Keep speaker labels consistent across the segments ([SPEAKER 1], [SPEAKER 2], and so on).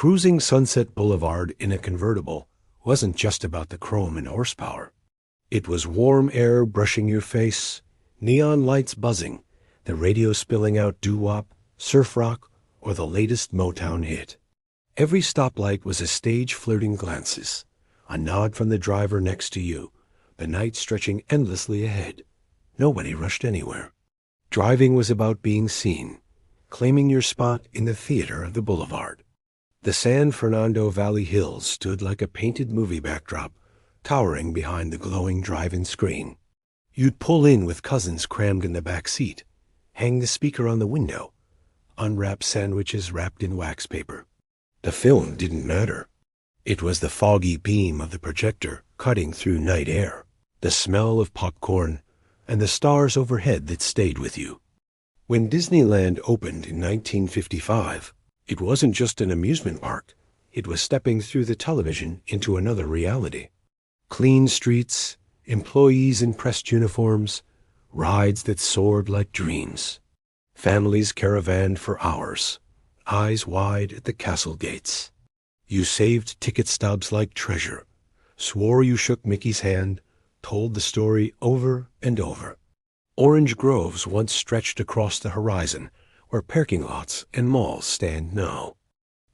[SPEAKER 1] Cruising Sunset Boulevard in a convertible wasn't just about the chrome and horsepower. It was warm air brushing your face, neon lights buzzing, the radio spilling out doo-wop, surf rock, or the latest Motown hit. Every stoplight was a stage flirting glances, a nod from the driver next to you, the night stretching endlessly ahead. Nobody rushed anywhere. Driving was about being seen, claiming your spot in the theater of the boulevard. The San Fernando Valley Hills stood like a painted movie backdrop, towering behind the glowing drive-in screen. You'd pull in with cousins crammed in the back seat, hang the speaker on the window, unwrap sandwiches wrapped in wax paper. The film didn't matter. It was the foggy beam of the projector cutting through night air, the smell of popcorn, and the stars overhead that stayed with you. When Disneyland opened in 1955, it wasn't just an amusement park. It was stepping through the television into another reality. Clean streets, employees in pressed uniforms, rides that soared like dreams. Families caravanned for hours, eyes wide at the castle gates. You saved ticket stubs like treasure, swore you shook Mickey's hand, told the story over and over. Orange groves once stretched across the horizon, where parking lots and malls stand now.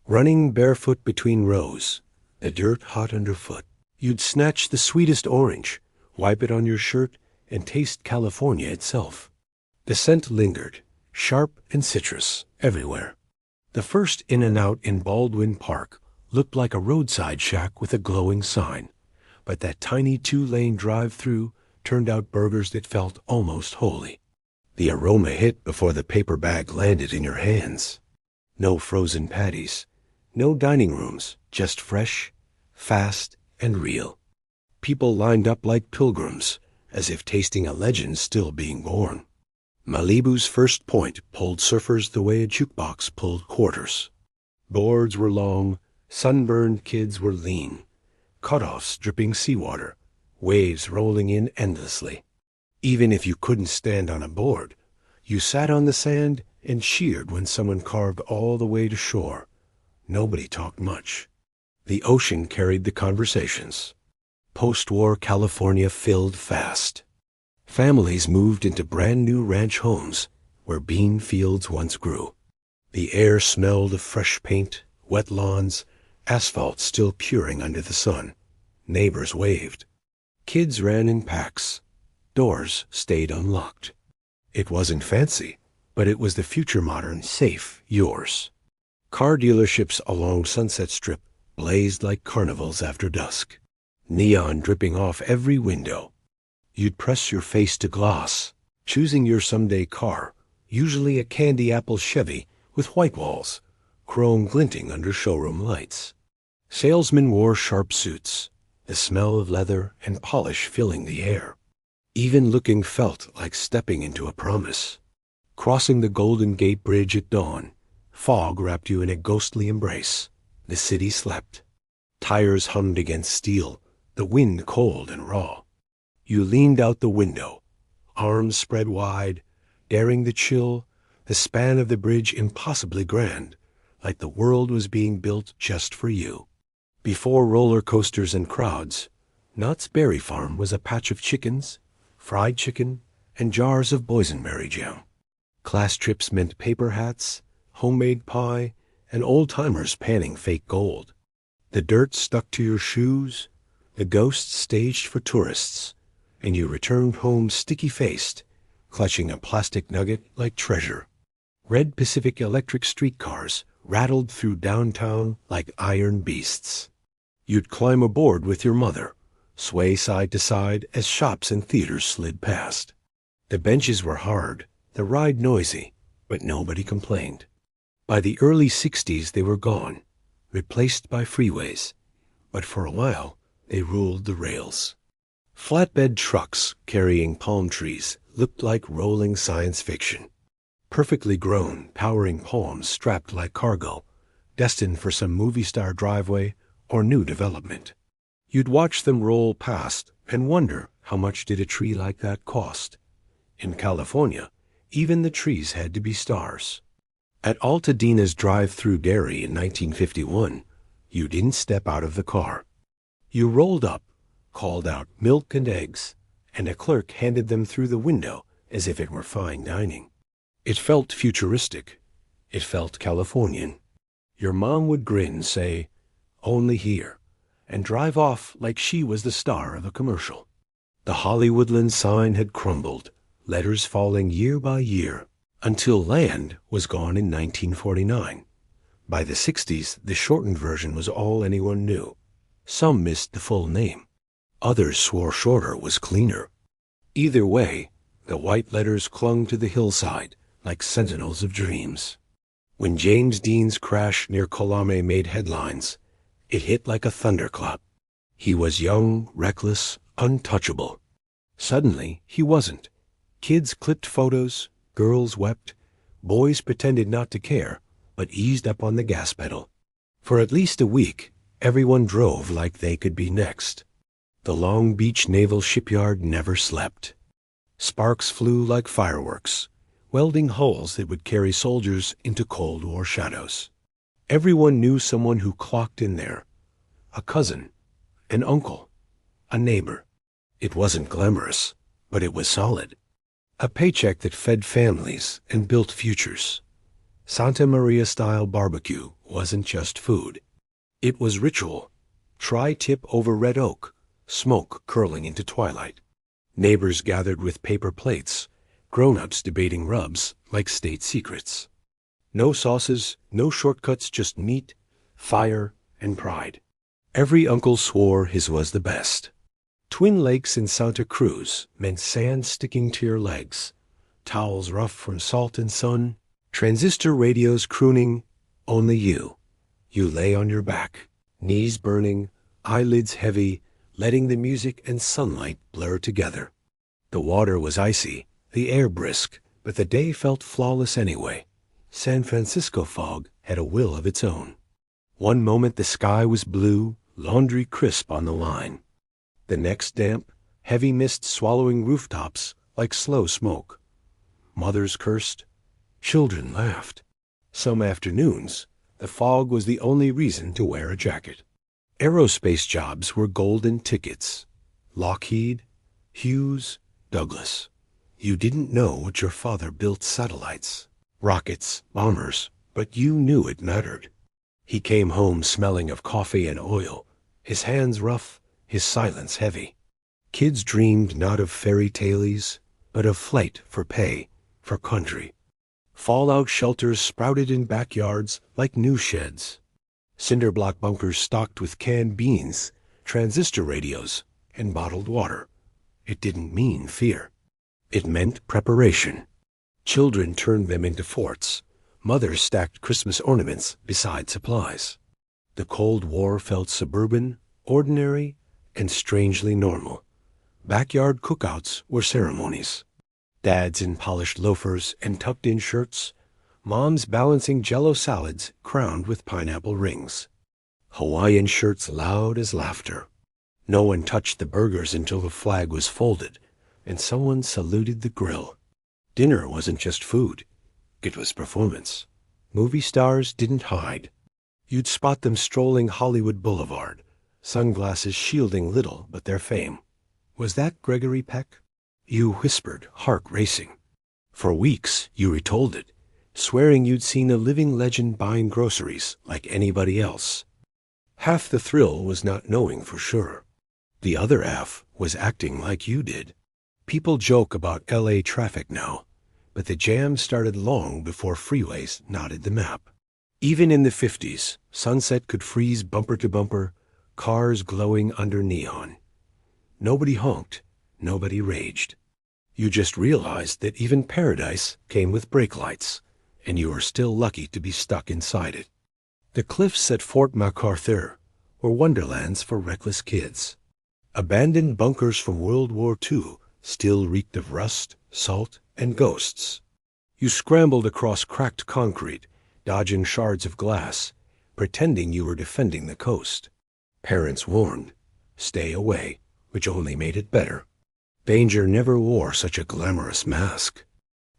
[SPEAKER 1] Running barefoot between rows, the dirt hot underfoot, you'd snatch the sweetest orange, wipe it on your shirt, and taste California itself. The scent lingered, sharp and citrus, everywhere. The first In-N-Out in Baldwin Park looked like a roadside shack with a glowing sign, but that tiny 2-lane drive-through turned out burgers that felt almost holy. The aroma hit before the paper bag landed in your hands. No frozen patties, no dining rooms, just fresh, fast, and real. People lined up like pilgrims, as if tasting a legend still being born. Malibu's First Point pulled surfers the way a jukebox pulled quarters. Boards were long, sunburned kids were lean, cutoffs dripping seawater, waves rolling in endlessly. Even if you couldn't stand on a board, you sat on the sand and cheered when someone carved all the way to shore. Nobody talked much. The ocean carried the conversations. Post-war California filled fast. Families moved into brand-new ranch homes where bean fields once grew. The air smelled of fresh paint, wet lawns, asphalt still puring under the sun. Neighbors waved. Kids ran in packs. Doors stayed unlocked. It wasn't fancy, but it was the future modern, safe, yours. Car dealerships along Sunset Strip blazed like carnivals after dusk, neon dripping off every window. You'd press your face to glass, choosing your someday car, usually a candy apple Chevy with white walls, chrome glinting under showroom lights. Salesmen wore sharp suits, the smell of leather and polish filling the air. Even looking felt like stepping into a promise. Crossing the Golden Gate Bridge at dawn, fog wrapped you in a ghostly embrace. The city slept. Tires hummed against steel, the wind cold and raw. You leaned out the window, arms spread wide, daring the chill, the span of the bridge impossibly grand, like the world was being built just for you. Before roller coasters and crowds, Knott's Berry Farm was a patch of chickens, fried chicken, and jars of boysenberry jam. Class trips meant paper hats, homemade pie, and old-timers panning fake gold. The dirt stuck to your shoes, the ghosts staged for tourists, and you returned home sticky-faced, clutching a plastic nugget like treasure. Red Pacific Electric streetcars rattled through downtown like iron beasts. You'd climb aboard with your mother, sway side to side as shops and theaters slid past. The benches were hard, the ride noisy, but nobody complained. By the early 60s they were gone, replaced by freeways, but for a while they ruled the rails. Flatbed trucks carrying palm trees looked like rolling science fiction. Perfectly grown, towering palms strapped like cargo, destined for some movie star driveway or new development. You'd watch them roll past and wonder how much did a tree like that cost. In California, even the trees had to be stars. At Altadena's drive-through dairy in 1951, you didn't step out of the car. You rolled up, called out milk and eggs, and a clerk handed them through the window as if it were fine dining. It felt futuristic. It felt Californian. Your mom would grin, say, "Only here," and drive off like she was the star of a commercial. The Hollywoodland sign had crumbled, letters falling year by year, until land was gone in 1949. By the 60s, the shortened version was all anyone knew. Some missed the full name. Others swore shorter was cleaner. Either way, the white letters clung to the hillside like sentinels of dreams. When James Dean's crash near Colame made headlines, it hit like a thunderclap. He was young, reckless, untouchable. Suddenly, he wasn't. Kids clipped photos, girls wept, boys pretended not to care, but eased up on the gas pedal. For at least a week, everyone drove like they could be next. The Long Beach Naval Shipyard never slept. Sparks flew like fireworks, welding holes that would carry soldiers into Cold War shadows. Everyone knew someone who clocked in there. A cousin, an uncle, a neighbor. It wasn't glamorous, but it was solid. A paycheck that fed families and built futures. Santa Maria-style barbecue wasn't just food. It was ritual. Tri-tip over red oak, smoke curling into twilight. Neighbors gathered with paper plates, grown-ups debating rubs like state secrets. No sauces, no shortcuts, just meat, fire, and pride. Every uncle swore his was the best. Twin Lakes in Santa Cruz meant sand sticking to your legs, towels rough from salt and sun, transistor radios crooning, "Only you." You lay on your back, knees burning, eyelids heavy, letting the music and sunlight blur together. The water was icy, the air brisk, but the day felt flawless anyway. San Francisco fog had a will of its own. One moment the sky was blue, laundry crisp on the line. The next damp, heavy mist swallowing rooftops like slow smoke. Mothers cursed. Children laughed. Some afternoons, the fog was the only reason to wear a jacket. Aerospace jobs were golden tickets. Lockheed, Hughes, Douglas. You didn't know what your father built satellites, rockets, bombers, but you knew it mattered. He came home smelling of coffee and oil, his hands rough, his silence heavy. Kids dreamed not of fairy tales, but of flight for pay, for country. Fallout shelters sprouted in backyards like new sheds. Cinder block bunkers stocked with canned beans, transistor radios, and bottled water. It didn't mean fear. It meant preparation. Children turned them into forts. Mothers stacked Christmas ornaments beside supplies. The Cold War felt suburban, ordinary, and strangely normal. Backyard cookouts were ceremonies. Dads in polished loafers and tucked-in shirts, moms balancing jello salads crowned with pineapple rings. Hawaiian shirts loud as laughter. No one touched the burgers until the flag was folded, and someone saluted the grill. Dinner wasn't just food. It was performance. Movie stars didn't hide. You'd spot them strolling Hollywood Boulevard, sunglasses shielding little but their fame. Was that Gregory Peck? You whispered, heart racing. For weeks, you retold it, swearing you'd seen a living legend buying groceries like anybody else. Half the thrill was not knowing for sure. The other half was acting like you did. People joke about LA traffic now, but the jam started long before freeways knotted the map. Even in the 50s, sunset could freeze bumper to bumper, cars glowing under neon. Nobody honked, nobody raged. You just realized that even paradise came with brake lights, and you were still lucky to be stuck inside it. The cliffs at Fort MacArthur were wonderlands for reckless kids. Abandoned bunkers from World War II still reeked of rust, salt, and ghosts. You scrambled across cracked concrete, dodging shards of glass, pretending you were defending the coast. Parents warned, stay away, which only made it better. Danger never wore such a glamorous mask.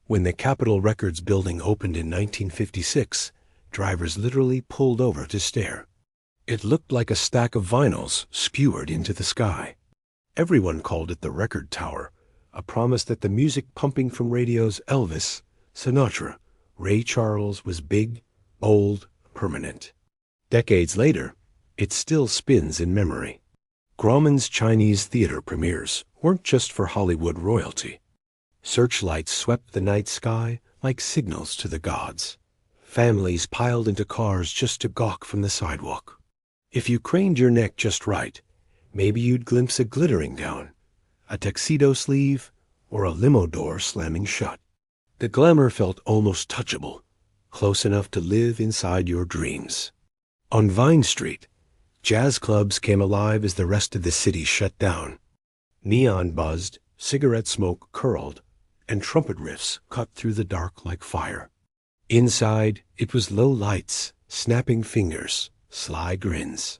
[SPEAKER 1] When the Capitol Records building opened in 1956, drivers literally pulled over to stare. It looked like a stack of vinyls skewered into the sky. Everyone called it the Record Tower, a promise that the music pumping from radio's Elvis, Sinatra, Ray Charles was big, bold, permanent. Decades later, it still spins in memory. Grauman's Chinese theater premieres weren't just for Hollywood royalty. Searchlights swept the night sky like signals to the gods. Families piled into cars just to gawk from the sidewalk. If you craned your neck just right, maybe you'd glimpse a glittering gown, a tuxedo sleeve, or a limo door slamming shut. The glamour felt almost touchable, close enough to live inside your dreams. On Vine Street, jazz clubs came alive as the rest of the city shut down. Neon buzzed, cigarette smoke curled, and trumpet riffs cut through the dark like fire. Inside, it was low lights, snapping fingers, sly grins.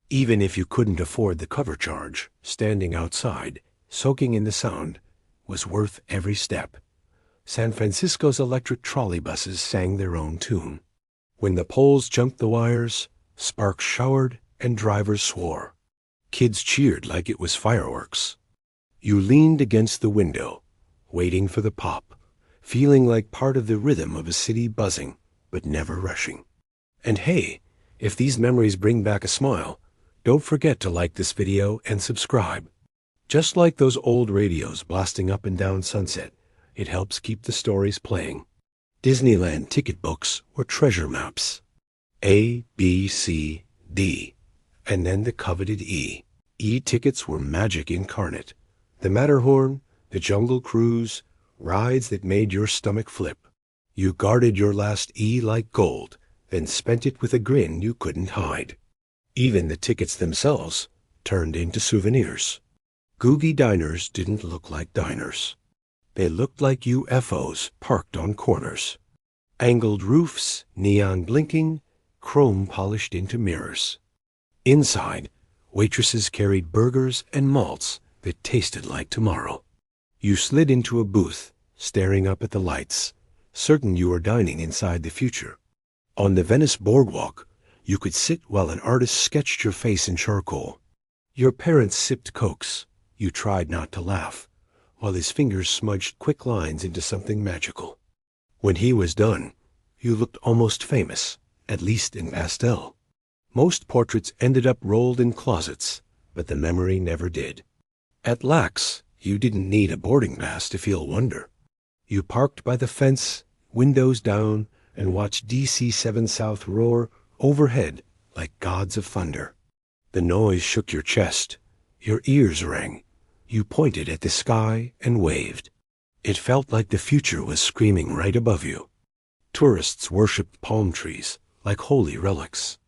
[SPEAKER 1] Even if you couldn't afford the cover charge, standing outside, soaking in the sound, was worth every step. San Francisco's electric trolley buses sang their own tune. When the poles jumped the wires, sparks showered and drivers swore. Kids cheered like it was fireworks. You leaned against the window, waiting for the pop, feeling like part of the rhythm of a city buzzing, but never rushing. And hey, if these memories bring back a smile, don't forget to like this video and subscribe. Just like those old radios blasting up and down Sunset, it helps keep the stories playing. Disneyland ticket books were treasure maps. A, B, C, D, and then the coveted E. E-tickets were magic incarnate. The Matterhorn, the Jungle Cruise, rides that made your stomach flip. You guarded your last E like gold, then spent it with a grin you couldn't hide. Even the tickets themselves turned into souvenirs. Googie diners didn't look like diners. They looked like UFOs parked on corners. Angled roofs, neon blinking, chrome polished into mirrors. Inside, waitresses carried burgers and malts that tasted like tomorrow. You slid into a booth, staring up at the lights, certain you were dining inside the future. On the Venice boardwalk, you could sit while an artist sketched your face in charcoal. Your parents sipped Cokes. You tried not to laugh, while his fingers smudged quick lines into something magical. When he was done, you looked almost famous, at least in pastel. Most portraits ended up rolled in closets, but the memory never did. At Lax, you didn't need a boarding pass to feel wonder. You parked by the fence, windows down, and watched DC-7 South roar overhead like gods of thunder. The noise shook your chest. Your ears rang. You pointed at the sky and waved. It felt like the future was screaming right above you. Tourists worshipped palm trees like holy relics.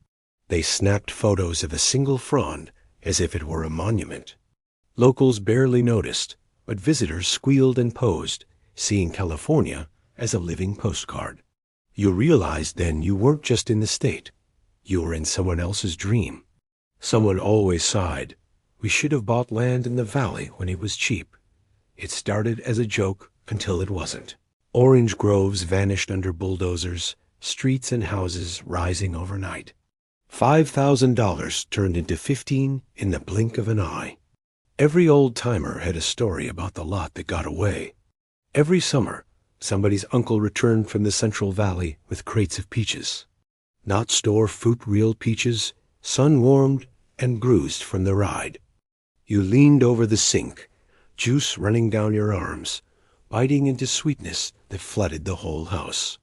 [SPEAKER 1] They snapped photos of a single frond as if it were a monument. Locals barely noticed, but visitors squealed and posed, seeing California as a living postcard. You realized then you weren't just in the state. You were in someone else's dream. Someone always sighed, "We should have bought land in the valley when it was cheap." It started as a joke until it wasn't. Orange groves vanished under bulldozers, streets and houses rising overnight. $5,000 turned into 15 in the blink of an eye. Every old-timer had a story about the lot that got away. Every summer, somebody's uncle returned from the Central Valley with crates of peaches. Not store fruit, real peaches, sun-warmed and bruised from the ride. You leaned over the sink, juice running down your arms, biting into sweetness that flooded the whole house.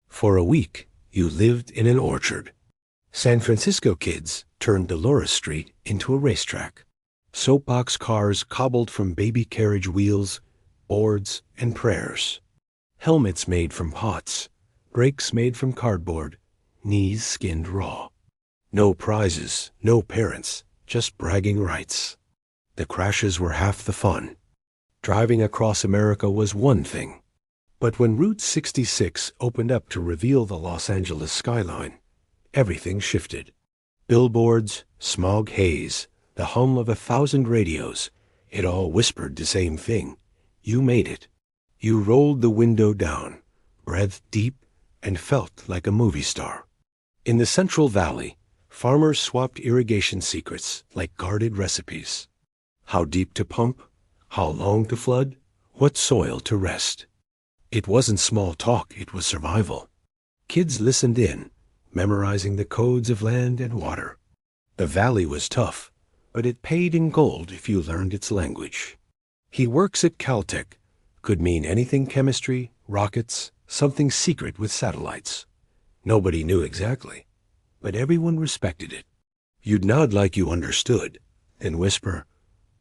[SPEAKER 1] For a week, you lived in an orchard. San Francisco kids turned Dolores Street into a racetrack. Soapbox cars cobbled from baby carriage wheels, boards, and prayers. Helmets made from pots, brakes made from cardboard, knees skinned raw. No prizes, no parents, just bragging rights. The crashes were half the fun. Driving across America was one thing. But when Route 66 opened up to reveal the Los Angeles skyline, everything shifted. Billboards, smog haze, the hum of 1,000 radios, it all whispered the same thing. You made it. You rolled the window down, breathed deep, and felt like a movie star. In the Central Valley, farmers swapped irrigation secrets like guarded recipes. How deep to pump, how long to flood, what soil to rest. It wasn't small talk, it was survival. Kids listened in, memorizing the codes of land and water. The valley was tough, but it paid in gold if you learned its language. He works at Caltech could mean anything: chemistry, rockets, something secret with satellites. Nobody knew exactly, but everyone respected it. You'd nod like you understood, and whisper,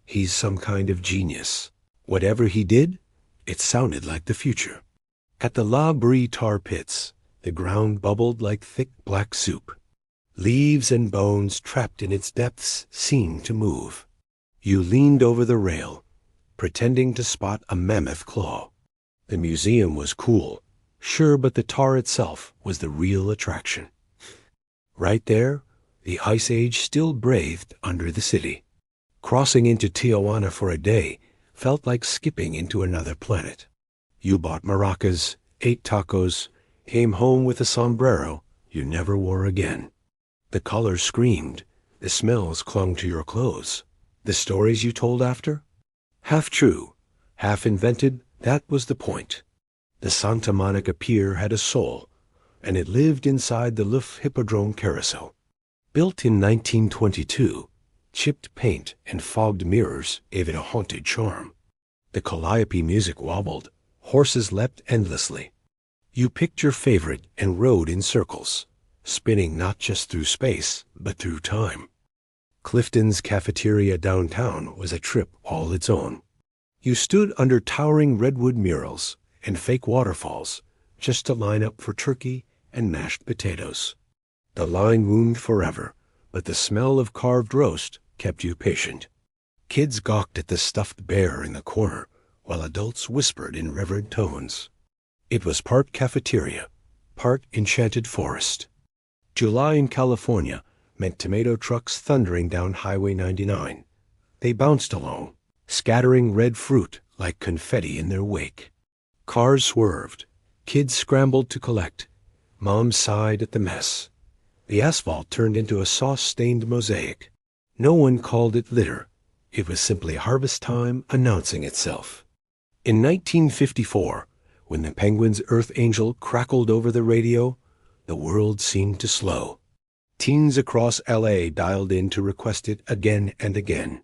[SPEAKER 1] "He's some kind of genius." Whatever he did, it sounded like the future. At the La Brie tar pits, the ground bubbled like thick black soup. Leaves and bones trapped in its depths seemed to move. You leaned over the rail, pretending to spot a mammoth claw. The museum was cool, sure, but the tar itself was the real attraction. Right there, the Ice Age still breathed under the city. Crossing into Tijuana for a day felt like skipping into another planet. You bought maracas, ate tacos, came home with a sombrero you never wore again. The colors screamed, the smells clung to your clothes. The stories you told after? Half true, half invented, that was the point. The Santa Monica Pier had a soul, and it lived inside the Luft Hippodrome carousel. Built in 1922, chipped paint and fogged mirrors gave it a haunted charm. The calliope music wobbled, horses leapt endlessly. You picked your favorite and rode in circles, spinning not just through space, but through time. Clifton's cafeteria downtown was a trip all its own. You stood under towering redwood murals and fake waterfalls just to line up for turkey and mashed potatoes. The line wound forever, but the smell of carved roast kept you patient. Kids gawked at the stuffed bear in the corner, while adults whispered in reverent tones. It was part cafeteria, part enchanted forest. July in California meant tomato trucks thundering down Highway 99. They bounced along, scattering red fruit like confetti in their wake. Cars swerved, kids scrambled to collect, moms sighed at the mess. The asphalt turned into a sauce-stained mosaic. No one called it litter. It was simply harvest time announcing itself. In 1954, when the Penguins' Earth Angel crackled over the radio, the world seemed to slow. Teens across L.A. dialed in to request it again and again.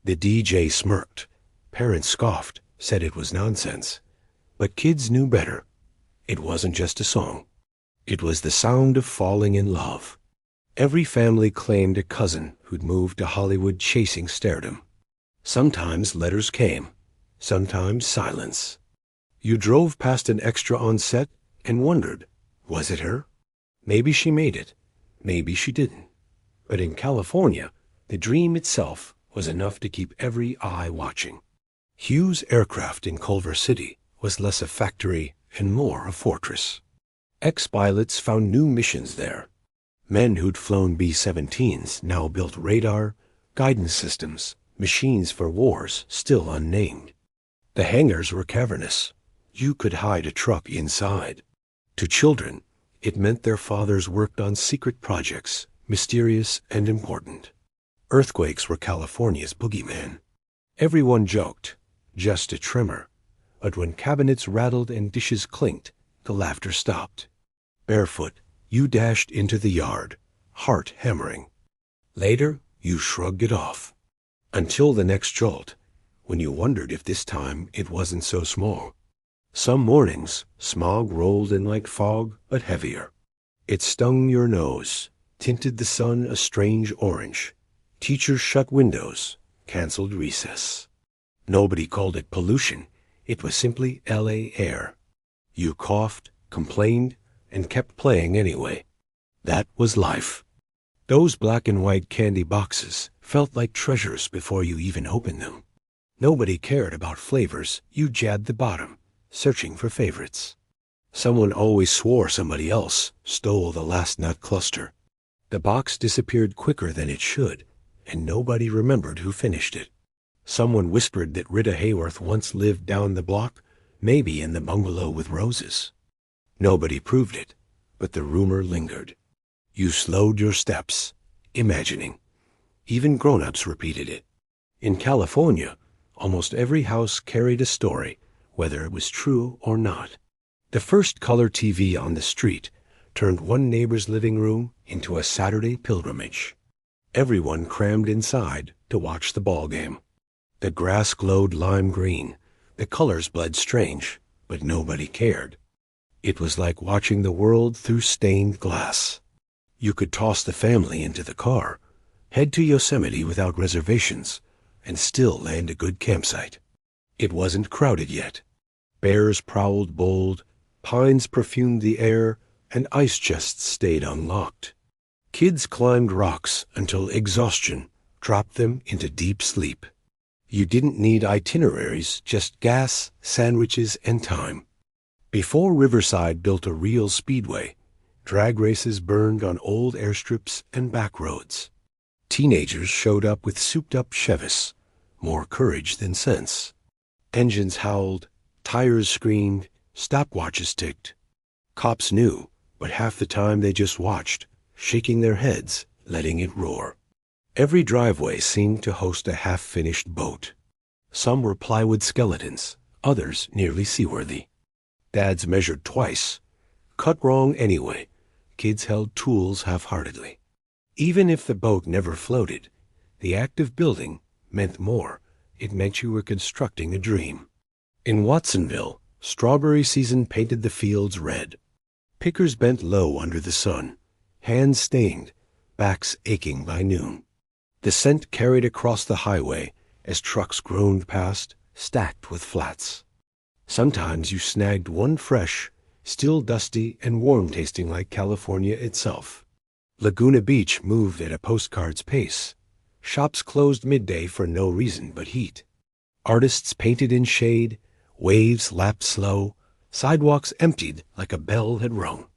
[SPEAKER 1] The DJ smirked. Parents scoffed, said it was nonsense. But kids knew better. It wasn't just a song. It was the sound of falling in love. Every family claimed a cousin who'd moved to Hollywood chasing stardom. Sometimes letters came, sometimes silence. You drove past an extra on set and wondered, was it her? Maybe she made it. Maybe she didn't. But in California, the dream itself was enough to keep every eye watching. Hughes Aircraft in Culver City was less a factory and more a fortress. Ex-pilots found new missions there. Men who'd flown B-17s now built radar, guidance systems, machines for wars still unnamed. The hangars were cavernous. You could hide a truck inside. To children, it meant their fathers worked on secret projects, mysterious and important. Earthquakes were California's boogeyman. Everyone joked, just a tremor. But when cabinets rattled and dishes clinked, the laughter stopped. Barefoot, you dashed into the yard, heart hammering. Later, you shrugged it off. Until the next jolt, when you wondered if this time it wasn't so small. Some mornings, smog rolled in like fog, but heavier. It stung your nose, tinted the sun a strange orange. Teachers shut windows, canceled recess. Nobody called it pollution. It was simply L.A. air. You coughed, complained, and kept playing anyway. That was life. Those black and white candy boxes felt like treasures before you even opened them. Nobody cared about flavors. You jabbed the bottom, searching for favorites. Someone always swore somebody else stole the last nut cluster. The box disappeared quicker than it should, and nobody remembered who finished it. Someone whispered that Rita Hayworth once lived down the block, maybe in the bungalow with roses. Nobody proved it, but the rumor lingered. You slowed your steps, imagining. Even grown-ups repeated it. In California, almost every house carried a story, whether it was true or not. The first color TV on the street turned one neighbor's living room into a Saturday pilgrimage. Everyone crammed inside to watch the ball game. The grass glowed lime green. The colors bled strange, but nobody cared. It was like watching the world through stained glass. You could toss the family into the car, head to Yosemite without reservations, and still land a good campsite. It wasn't crowded yet. Bears prowled bold, pines perfumed the air, and ice chests stayed unlocked. Kids climbed rocks until exhaustion dropped them into deep sleep. You didn't need itineraries, just gas, sandwiches, and time. Before Riverside built a real speedway, drag races burned on old airstrips and back roads. Teenagers showed up with souped-up Chevys, more courage than sense. Engines howled, tires screamed, stopwatches ticked. Cops knew, but half the time they just watched, shaking their heads, letting it roar. Every driveway seemed to host a half-finished boat. Some were plywood skeletons, others nearly seaworthy. Dads measured twice. Cut wrong anyway. Kids held tools half-heartedly. Even if the boat never floated, the act of building meant more. It meant you were constructing a dream. In Watsonville, strawberry season painted the fields red. Pickers bent low under the sun, hands stained, backs aching by noon. The scent carried across the highway as trucks groaned past, stacked with flats. Sometimes you snagged one fresh, still dusty and warm-tasting like California itself. Laguna Beach moved at a postcard's pace. Shops closed midday for no reason but heat. Artists painted in shade, waves lapped slow, sidewalks emptied like a bell had rung.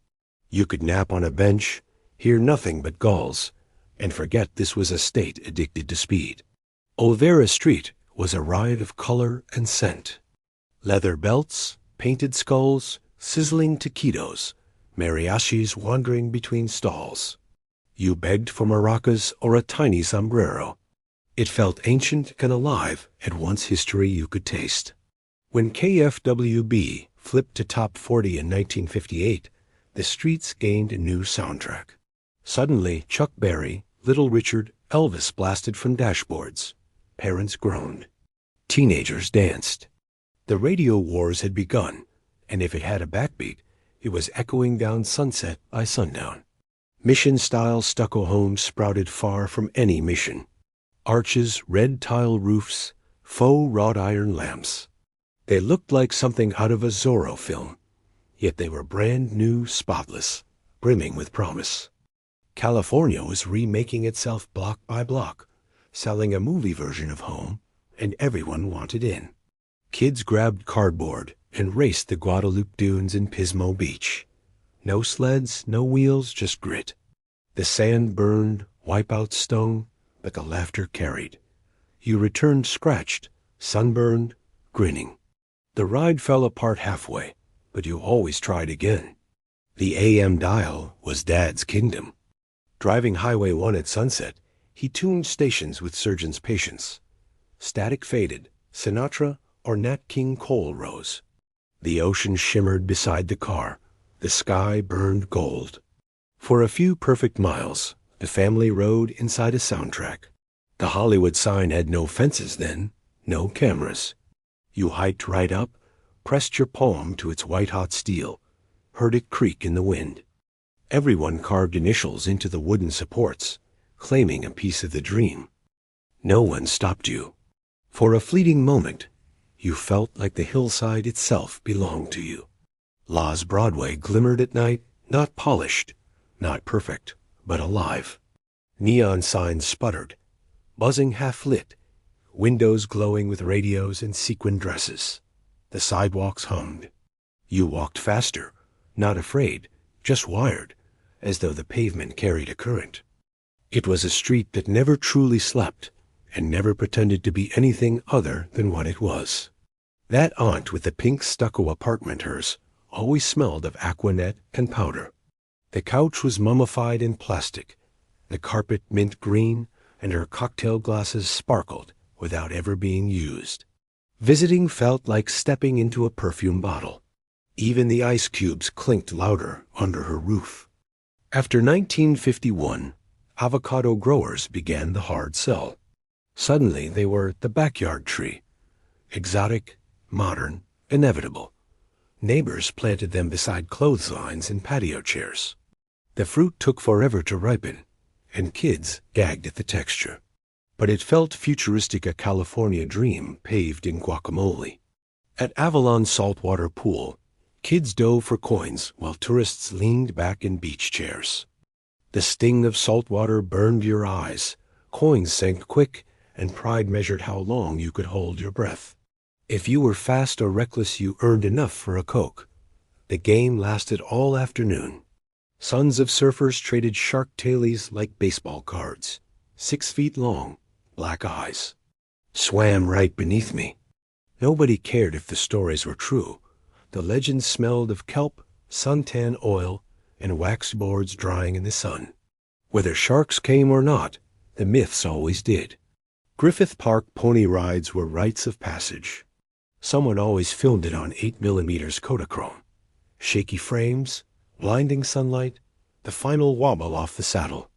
[SPEAKER 1] You could nap on a bench, hear nothing but gulls, and forget this was a state addicted to speed. Olvera Street was a riot of color and scent. Leather belts, painted skulls, sizzling taquitos, mariachis wandering between stalls. You begged for maracas or a tiny sombrero. It felt ancient and alive, at once history you could taste. When KFWB flipped to top 40 in 1958, the streets gained a new soundtrack. Suddenly, Chuck Berry, Little Richard, Elvis blasted from dashboards. Parents groaned. Teenagers danced. The radio wars had begun, and if it had a backbeat, it was echoing down Sunset by sundown. Mission-style stucco homes sprouted far from any mission. Arches, red tile roofs, faux wrought iron lamps. They looked like something out of a Zorro film, yet they were brand new, spotless, brimming with promise. California was remaking itself block by block, selling a movie version of home, and everyone wanted in. Kids grabbed cardboard and raced the Guadalupe Dunes and Pismo Beach. No sleds, no wheels, just grit. The sand burned, wipeouts stung, but the laughter carried. You returned scratched, sunburned, grinning. The ride fell apart halfway, but you always tried again. The AM dial was Dad's kingdom. Driving Highway 1 at sunset, he tuned stations with surgeon's patience. Static faded, Sinatra or Nat King Cole rose. The ocean shimmered beside the car. The sky burned gold. For a few perfect miles, the family rode inside a soundtrack. The Hollywood sign had no fences then, no cameras. You hiked right up, pressed your palm to its white-hot steel, heard it creak in the wind. Everyone carved initials into the wooden supports, claiming a piece of the dream. No one stopped you. For a fleeting moment, you felt like the hillside itself belonged to you. La's Broadway glimmered at night, not polished, not perfect, but alive. Neon signs sputtered, buzzing half-lit, windows glowing with radios and sequin dresses. The sidewalks hummed. You walked faster, not afraid, just wired, as though the pavement carried a current. It was a street that never truly slept and never pretended to be anything other than what it was. That aunt with the pink stucco apartment hers always smelled of Aquanet and powder. The couch was mummified in plastic, the carpet mint green, and her cocktail glasses sparkled without ever being used. Visiting felt like stepping into a perfume bottle. Even the ice cubes clinked louder under her roof. After 1951, avocado growers began the hard sell. Suddenly they were the backyard tree. Exotic, modern, inevitable. Neighbors planted them beside clotheslines and patio chairs. The fruit took forever to ripen, and kids gagged at the texture. But it felt futuristic, a California dream paved in guacamole. At Avalon's saltwater pool, kids dove for coins while tourists leaned back in beach chairs. The sting of saltwater burned your eyes, coins sank quick, and pride measured how long you could hold your breath. If you were fast or reckless, you earned enough for a Coke. The game lasted all afternoon. Sons of surfers traded shark tailies like baseball cards, 6 feet long, black eyes. Swam right beneath me. Nobody cared if the stories were true. The legends smelled of kelp, suntan oil, and wax boards drying in the sun. Whether sharks came or not, the myths always did. Griffith Park pony rides were rites of passage. Someone always filmed it on 8mm Kodachrome. Shaky frames, blinding sunlight, the final wobble off the saddle.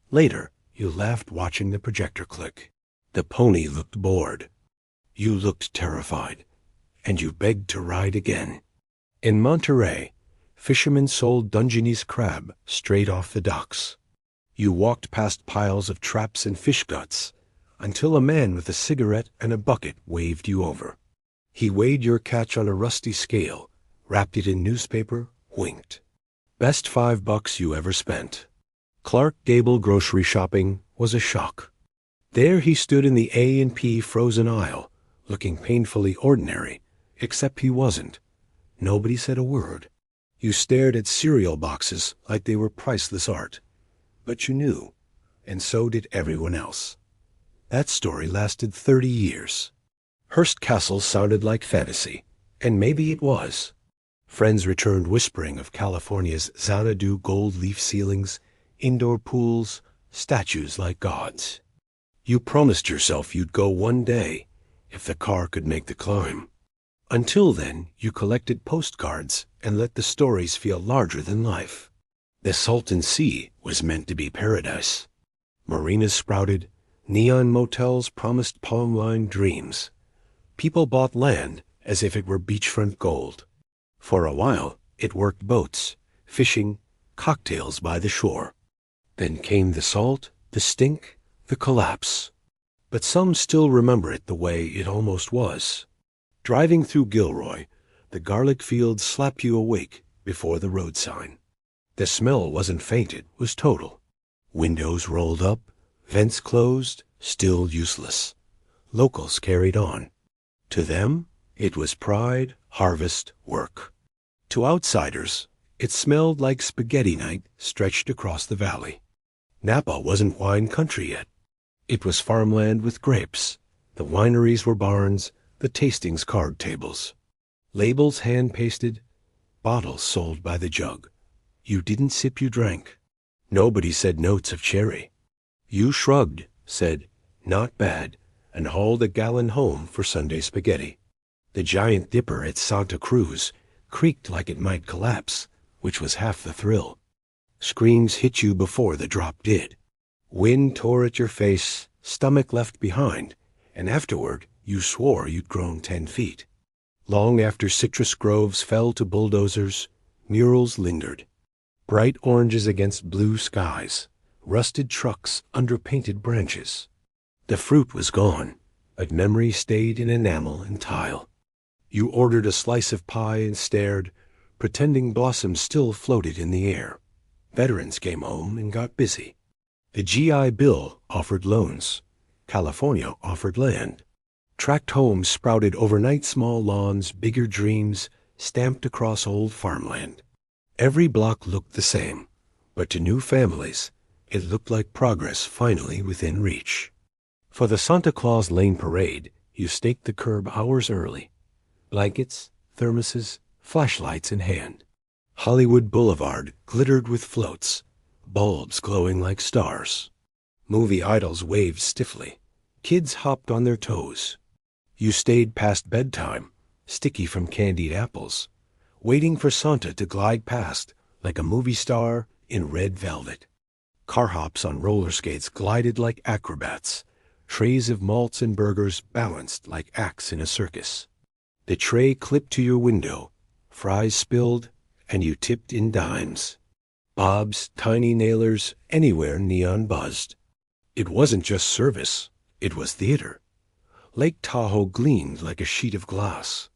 [SPEAKER 1] Later, you laughed watching the projector click. The pony looked bored. You looked terrified, and you begged to ride again. In Monterey, fishermen sold Dungeness crab straight off the docks. You walked past piles of traps and fish guts until a man with a cigarette and a bucket waved you over. He weighed your catch on a rusty scale, wrapped it in newspaper, winked. Best $5 you ever spent. Clark Gable grocery shopping was a shock. There he stood in the A&P frozen aisle, looking painfully ordinary, except he wasn't. Nobody said a word. You stared at cereal boxes like they were priceless art. But you knew, and so did everyone else. That story lasted 30 years. Hearst Castle sounded like fantasy, and maybe it was. Friends returned whispering of California's Xanadu gold leaf ceilings, indoor pools, statues like gods. You promised yourself you'd go one day, if the car could make the climb. Until then, you collected postcards and let the stories feel larger than life. The Salton Sea was meant to be paradise. Marinas sprouted, neon motels promised palm-lined dreams. People bought land as if it were beachfront gold. For a while, it worked boats, fishing, cocktails by the shore. Then came the salt, the stink, the collapse. But some still remember it the way it almost was. Driving through Gilroy, the garlic fields slapped you awake before the road sign. The smell wasn't faint, it was total. Windows rolled up, vents closed, still useless. Locals carried on. To them, it was pride, harvest, work. To outsiders, it smelled like spaghetti night stretched across the valley. Napa wasn't wine country yet. It was farmland with grapes. The wineries were barns, the tastings card tables. Labels hand-pasted, bottles sold by the jug. You didn't sip, you drank. Nobody said notes of cherry. You shrugged, said, "Not bad," and hauled a gallon home for Sunday spaghetti. The giant dipper at Santa Cruz creaked like it might collapse, which was half the thrill. Screams hit you before the drop did. Wind tore at your face, stomach left behind, and afterward you swore you'd grown 10 feet. Long after citrus groves fell to bulldozers, murals lingered. Bright oranges against blue skies, rusted trucks under painted branches. The fruit was gone, but memory stayed in enamel and tile. You ordered a slice of pie and stared, pretending blossoms still floated in the air. Veterans came home and got busy. The GI Bill offered loans. California offered land. Tract homes sprouted overnight, small lawns, bigger dreams, stamped across old farmland. Every block looked the same, but to new families, it looked like progress finally within reach. For the Santa Claus Lane Parade, you staked the curb hours early. blankets, thermoses, flashlights in hand. Hollywood Boulevard glittered with floats, bulbs glowing like stars. Movie idols waved stiffly. Kids hopped on their toes. You stayed past bedtime, sticky from candied apples, waiting for Santa to glide past like a movie star in red velvet. Carhops on roller skates glided like acrobats. Trays of malts and burgers balanced like acts in a circus. The tray clipped to your window, fries spilled, and you tipped in dimes. Bob's, tiny nailers, anywhere neon buzzed. It wasn't just service, it was theater. Lake Tahoe gleamed like a sheet of glass.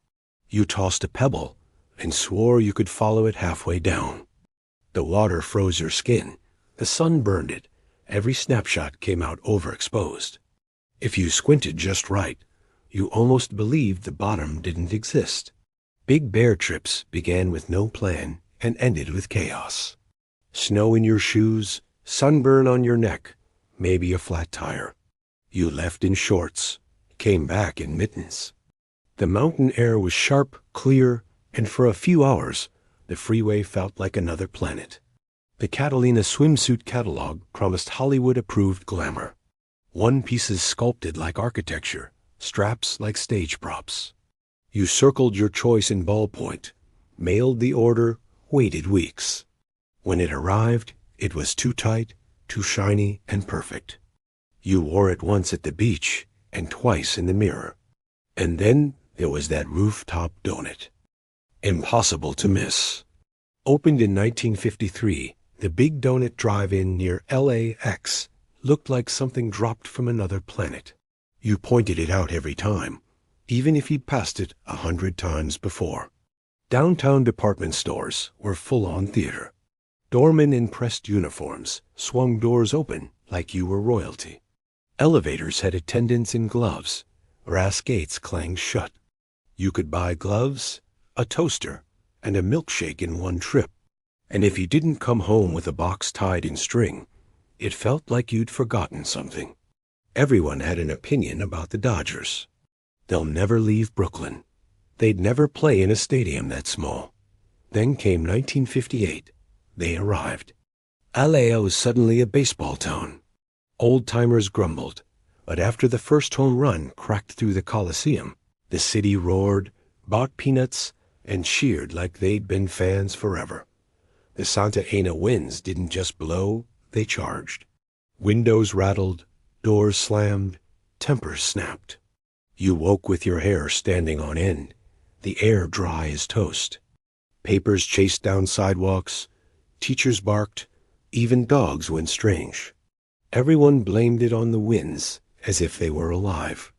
[SPEAKER 1] You tossed a pebble and swore you could follow it halfway down. The water froze your skin, the sun burned it, every snapshot came out overexposed. If you squinted just right, you almost believed the bottom didn't exist. Big Bear trips began with no plan and ended with chaos. Snow in your shoes, sunburn on your neck, maybe a flat tire. You left in shorts, came back in mittens. The mountain air was sharp, clear, and for a few hours, the freeway felt like another planet. The Catalina swimsuit catalog promised Hollywood-approved glamour. One pieces sculpted like architecture, straps like stage props. You circled your choice in ballpoint, mailed the order, waited weeks. When it arrived, it was too tight, too shiny, and perfect. You wore it once at the beach and twice in the mirror. And then there was that rooftop donut. Impossible to miss. Opened in 1953, the Big Donut Drive-In near LAX looked like something dropped from another planet. You pointed it out every time, even if you'd passed it 100 times before. Downtown department stores were full-on theater. Doormen in pressed uniforms swung doors open like you were royalty. Elevators had attendants in gloves. Brass gates clanged shut. You could buy gloves, a toaster, and a milkshake in one trip. And if you didn't come home with a box tied in string, it felt like you'd forgotten something. Everyone had an opinion about the Dodgers. They'll never leave Brooklyn. They'd never play in a stadium that small. Then came 1958. They arrived. LA was suddenly a baseball town. Old-timers grumbled, but after the first home run cracked through the Coliseum, the city roared, bought peanuts, and cheered like they'd been fans forever. The Santa Ana winds didn't just blow, they charged. Windows rattled, doors slammed, tempers snapped. You woke with your hair standing on end, the air dry as toast. Papers chased down sidewalks, teachers barked, even dogs went strange. Everyone blamed it on the winds, as if they were alive.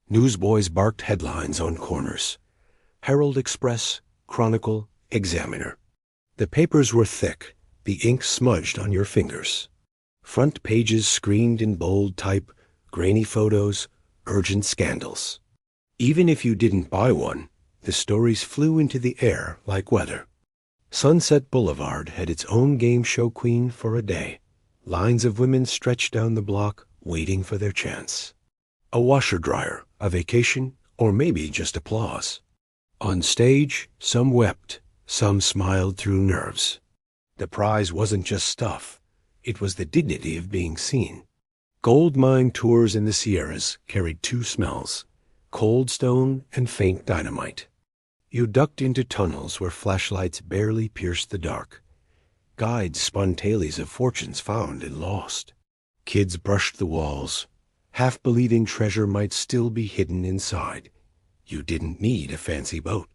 [SPEAKER 1] Newsboys barked headlines on corners. Herald Express, Chronicle, Examiner. The papers were thick, the ink smudged on your fingers. Front pages screened in bold type, grainy photos, urgent scandals. Even if you didn't buy one, the stories flew into the air like weather. Sunset Boulevard had its own game show queen for a day. Lines of women stretched down the block, waiting for their chance. A washer-dryer, a vacation, or maybe just applause. On stage, some wept, some smiled through nerves. The prize wasn't just stuff. It was the dignity of being seen. Gold mine tours in the Sierras carried two smells, cold stone and faint dynamite. You ducked into tunnels where flashlights barely pierced the dark. Guides spun tales of fortunes found and lost. Kids brushed the walls, half believing treasure might still be hidden inside. You didn't need a fancy boat.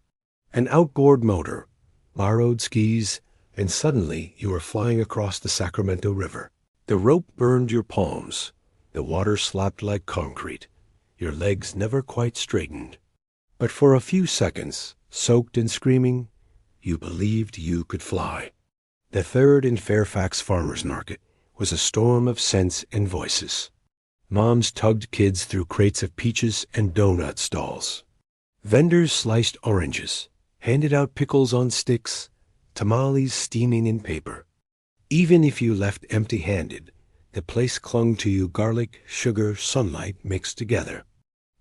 [SPEAKER 1] An outboard motor, borrowed skis, and suddenly you were flying across the Sacramento River. The rope burned your palms. The water slapped like concrete. Your legs never quite straightened. But for a few seconds, soaked and screaming, you believed you could fly. The third in Fairfax Farmers Market was a storm of scents and voices. Moms tugged kids through crates of peaches and donut stalls. Vendors sliced oranges, handed out pickles on sticks, tamales steaming in paper. Even if you left empty-handed, the place clung to you, garlic, sugar, sunlight mixed together.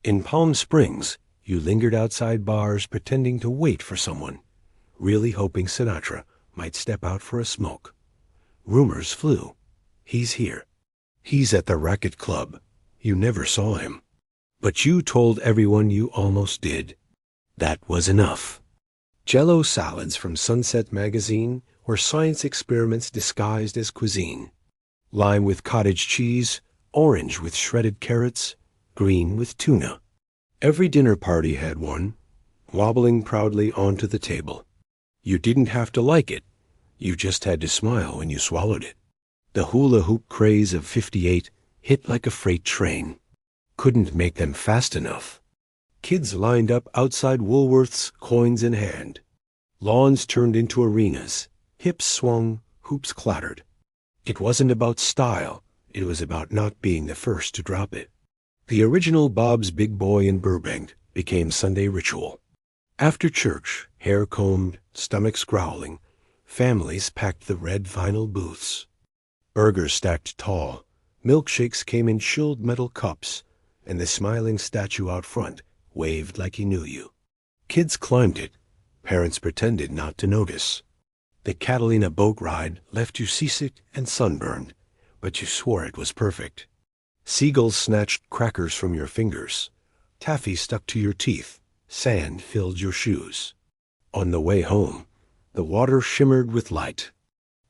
[SPEAKER 1] In Palm Springs, You lingered outside bars pretending to wait for someone, really hoping Sinatra might step out for a smoke. Rumors flew. He's here. He's at the Racket Club. You never saw him. But you told everyone you almost did. That was enough. Jello salads from Sunset magazine were science experiments disguised as cuisine. Lime with cottage cheese, orange with shredded carrots, green with tuna. Every dinner party had one, wobbling proudly onto the table. You didn't have to like it. You just had to smile when you swallowed it. The hula hoop craze of '58 hit like a freight train. Couldn't make them fast enough. Kids lined up outside Woolworth's, coins in hand. Lawns turned into arenas. Hips swung, hoops clattered. It wasn't about style. It was about not being the first to drop it. The original Bob's Big Boy in Burbank became Sunday ritual. After church, hair combed, stomachs growling, families packed the red vinyl booths. Burgers stacked tall, milkshakes came in chilled metal cups, and the smiling statue out front waved like he knew you. Kids climbed it. Parents pretended not to notice. The Catalina boat ride left you seasick and sunburned, but you swore it was perfect. Seagulls snatched crackers from your fingers. Taffy stuck to your teeth. Sand filled your shoes. On the way home, the water shimmered with light.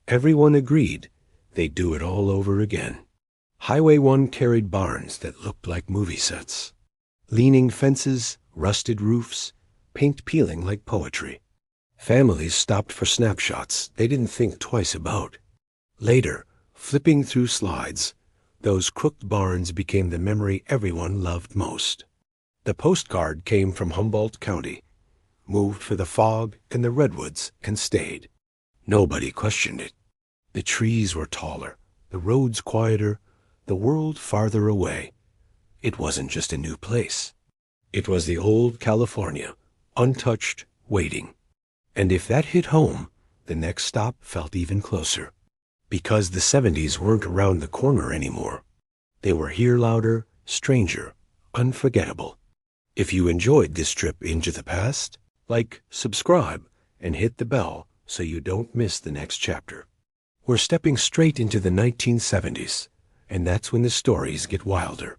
[SPEAKER 1] Everyone agreed they'd do it all over again. Highway 1 carried barns that looked like movie sets. Leaning fences, rusted roofs, paint peeling like poetry. Families stopped for snapshots they didn't think twice about. Later, flipping through slides, those crooked barns became the memory everyone loved most. The postcard came from Humboldt County, moved for the fog and the redwoods, and stayed. Nobody questioned it. The trees were taller, the roads quieter, the world farther away. It wasn't just a new place. It was the old California, untouched, waiting. And if that hit home, the next stop felt even closer. Because the '70s weren't around the corner anymore. They were here louder, stranger, unforgettable. If you enjoyed this trip into the past, like, subscribe, and hit the bell so you don't miss the next chapter. We're stepping straight into the 1970s, and that's when the stories get wilder.